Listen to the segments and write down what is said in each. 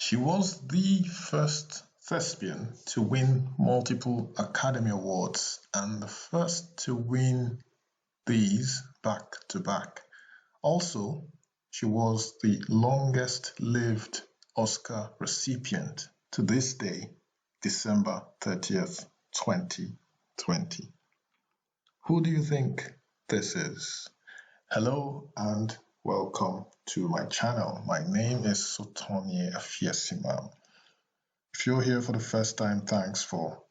She was the first thespian to win multiple Academy Awards and the first to win these back to back. Also, she was the longest lived Oscar recipient to this day, December 30th, 2020. Who do you think this is? Hello and welcome to my channel. My name is Sotonye Afiesima. If you're here for the first time, thanks for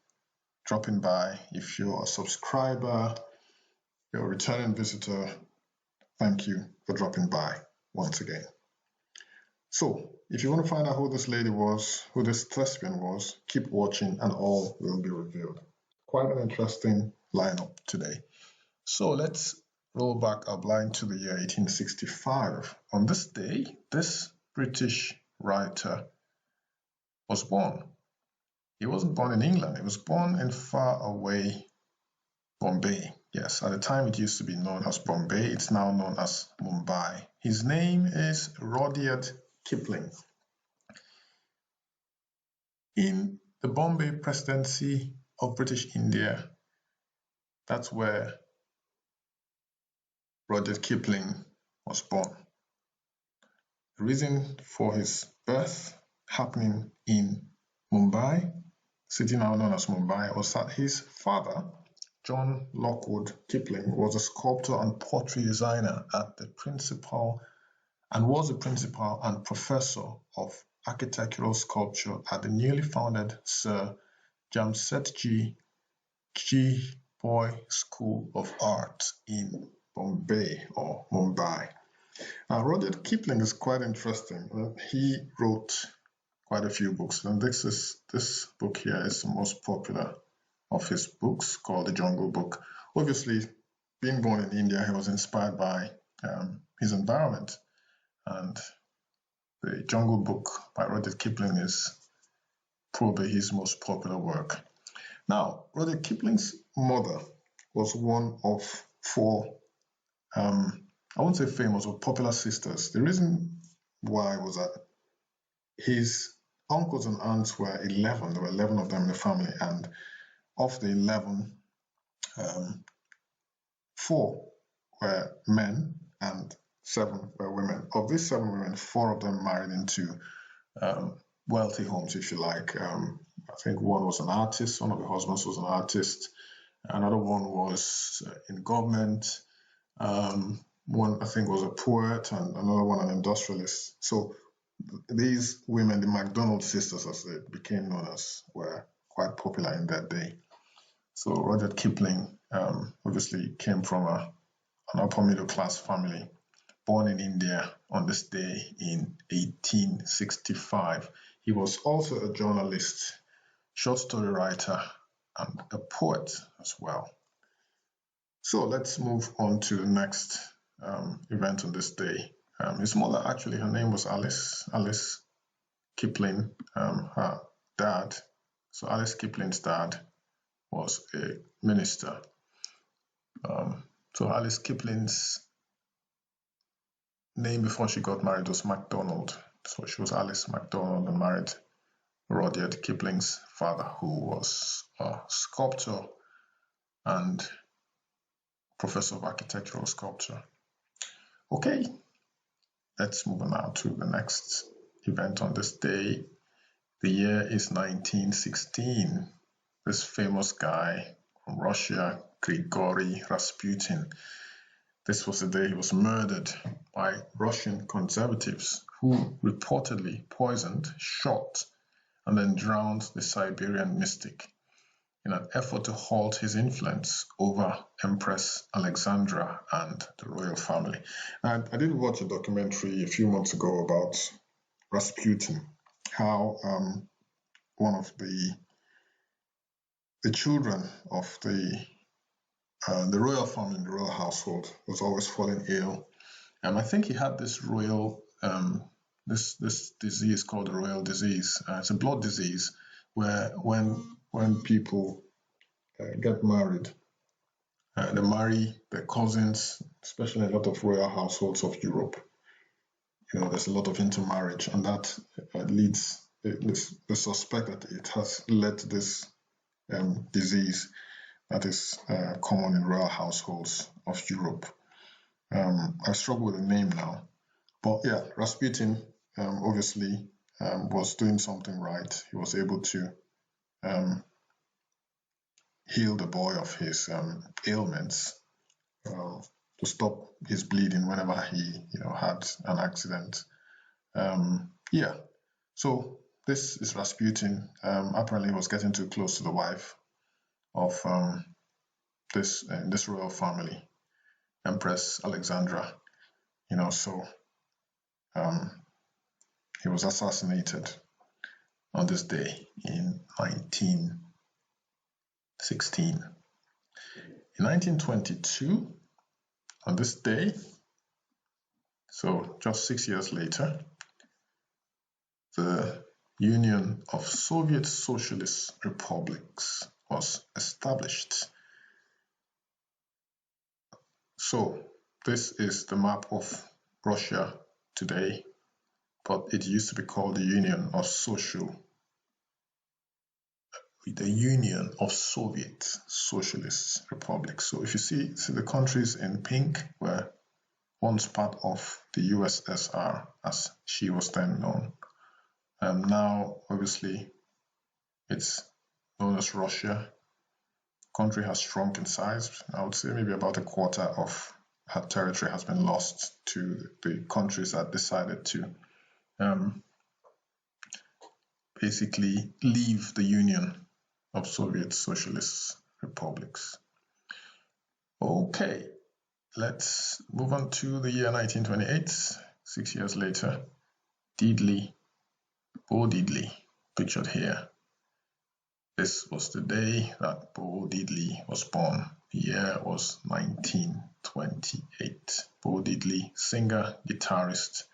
dropping by. If you're a subscriber, you're a returning visitor, thank you for dropping by once again. So, if you want to find out who this lady was, who this thespian was, keep watching and all will be revealed. Quite an interesting lineup today. So let's roll back our blind to the year 1865. On this day, this British writer was born. He wasn't born in England. He was born in far away Bombay. Yes, at the time it used to be known as Bombay. It's now known as Mumbai. His name is Rudyard Kipling. In the Bombay Presidency of British India, that's where Rudyard Kipling was born. The reason for his birth happening in Mumbai, city now known as Mumbai, was that his father, John Lockwood Kipling, was a sculptor and pottery designer at the principal and professor of architectural sculpture at the newly founded Sir Jamsetjee Jeejebhoy School of Art in Bombay or Mumbai. Now, Rudyard Kipling is quite interesting. He wrote quite a few books, and this book here is the most popular of his books, called The Jungle Book. Obviously, being born in India, he was inspired by his environment, and The Jungle Book by Rudyard Kipling is probably his most popular work. Now, Rudyard Kipling's mother was one of four, I won't say famous, or popular sisters. The reason why was that his uncles and aunts were 11. There were 11 of them in the family, and of the 11, 4 were men and 7 were women. Of these 7 women, 4 of them married into wealthy homes, if you like. I think one was an artist, one of the husbands was an artist, another one was in government, one I think was a poet, and another one an industrialist. So these women, the MacDonald Sisters as they became known as, were quite popular in that day. So Rudyard Kipling obviously came from an upper middle class family, born in India on this day in 1865. He was also a journalist, short story writer, and a poet as well. So let's move on to the next event on this day. His mother, actually, her name was Alice Kipling. Her dad, so Alice Kipling's dad, was a minister. So Alice Kipling's name before she got married was MacDonald. So she was Alice MacDonald and married Rudyard Kipling's father, who was a sculptor and professor of architectural sculpture. Okay, let's move on now to the next event on this day. The year is 1916. This famous guy from Russia, Grigori Rasputin. This was the day he was murdered by Russian conservatives who reportedly poisoned, shot, and then drowned the Siberian mystic in an effort to halt his influence over Empress Alexandra and the royal family. And I did watch a documentary a few months ago about Rasputin, how one of the children of the royal family, the royal household, was always falling ill. I think he had this royal this disease called the royal disease. It's a blood disease where when people get married, they marry their cousins, especially a lot of royal households of Europe. There's a lot of intermarriage, and that leads the suspect that it has led to this disease that is common in royal households of Europe. I struggle with the name now, but yeah, Rasputin obviously was doing something right. He was able to heal the boy of his ailments, to stop his bleeding whenever he had an accident. Yeah, so this is Rasputin. Apparently, he was getting too close to the wife of this royal family, Empress Alexandra. So he was assassinated on this day in 1916. In 1922, on this day, so just 6 years later, the Union of Soviet Socialist Republics was established. So this is the map of Russia today, but it used to be called the Union of Soviet Socialist Republics. So if you see the countries in pink were once part of the USSR, as she was then known. Now, obviously, it's known as Russia. The country has shrunk in size. I would say maybe about a quarter of her territory has been lost to the countries that decided to basically leave the Union of Soviet Socialist Republics. Okay, let's move on to the year 1928. 6 years later, Bo Diddley, pictured here. This was the day that Bo Diddley was born. The year was 1928. Bo Diddley, singer, guitarist,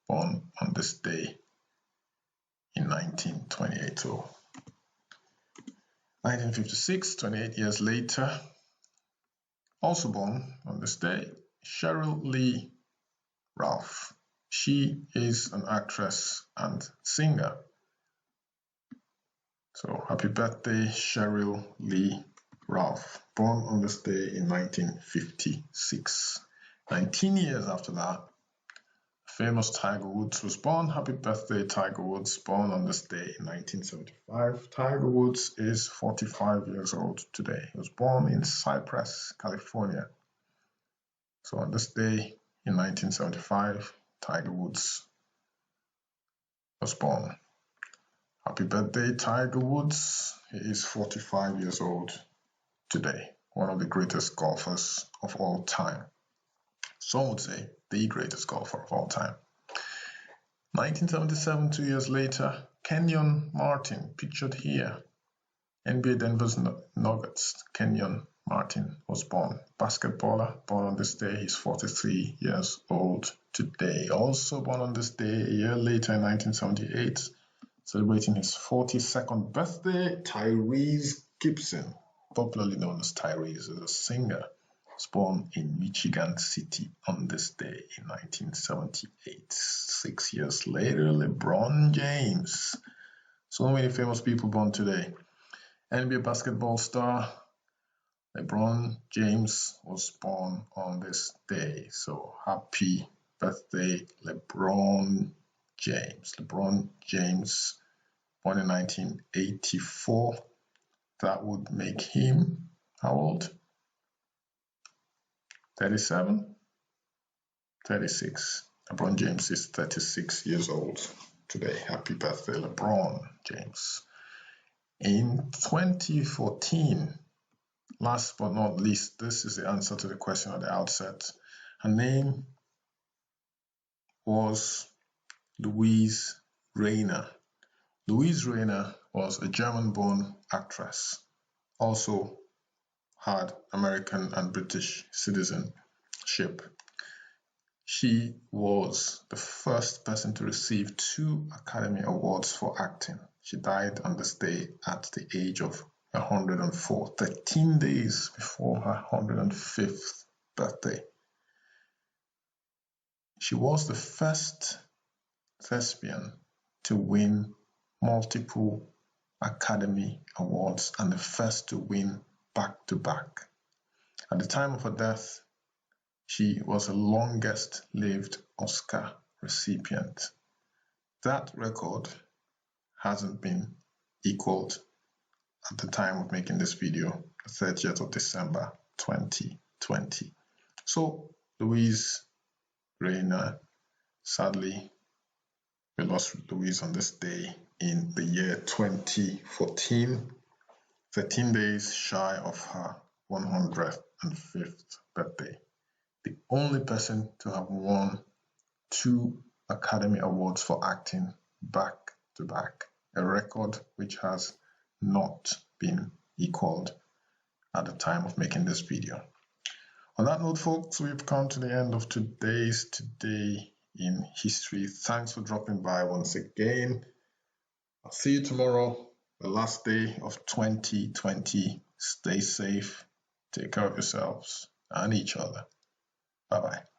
born on this day in 1928. So 1956, 28 years later, also born on this day, Cheryl Lee Ralph. She is an actress and singer. So happy birthday, Cheryl Lee Ralph, born on this day in 1956. 19 years after that, famous Tiger Woods was born. Happy birthday, Tiger Woods, born on this day in 1975. Tiger Woods is 45 years old today. He was born in Cypress, California. So on this day in 1975, Tiger Woods was born. Happy birthday, Tiger Woods. He is 45 years old today. One of the greatest golfers of all time. Some would say the greatest golfer of all time. 1977, 2 years later, Kenyon Martin, pictured here. NBA Denver's Nuggets, Kenyon Martin was born. Basketballer, born on this day. He's 43 years old today. Also born on this day a year later in 1978, celebrating his 42nd birthday, Tyrese Gibson, popularly known as Tyrese, is a singer. Was born in Michigan City on this day in 1978. 6 years later, LeBron James. So many famous people born today. NBA basketball star LeBron James was born on this day. So happy birthday, LeBron James. LeBron James, born in 1984. That would make him how old? 37? 36. LeBron James is 36 years old today. Happy birthday, LeBron James. In 2014, last but not least, this is the answer to the question at the outset. Her name was Louise Rayner. Louise Rayner was a German-born actress, also had American and British citizenship. She was the first person to receive 2 Academy Awards for acting. She died on this day at the age of 104, 13 days before her 105th birthday. She was the first thespian to win multiple Academy Awards and the first to win back-to-back. At the time of her death, she was the longest-lived Oscar recipient. That record hasn't been equaled at the time of making this video, the 30th of December 2020. So, Louise Rayner, sadly, we lost Louise on this day in the year 2014, 13 days shy of her 105th birthday. The only person to have won 2 Academy Awards for acting back to back, a record which has not been equaled at the time of making this video. On that note, folks, we've come to the end of today's Today in History. Thanks for dropping by once again. I'll see you tomorrow, the last day of 2020. Stay safe, take care of yourselves and each other. Bye-bye.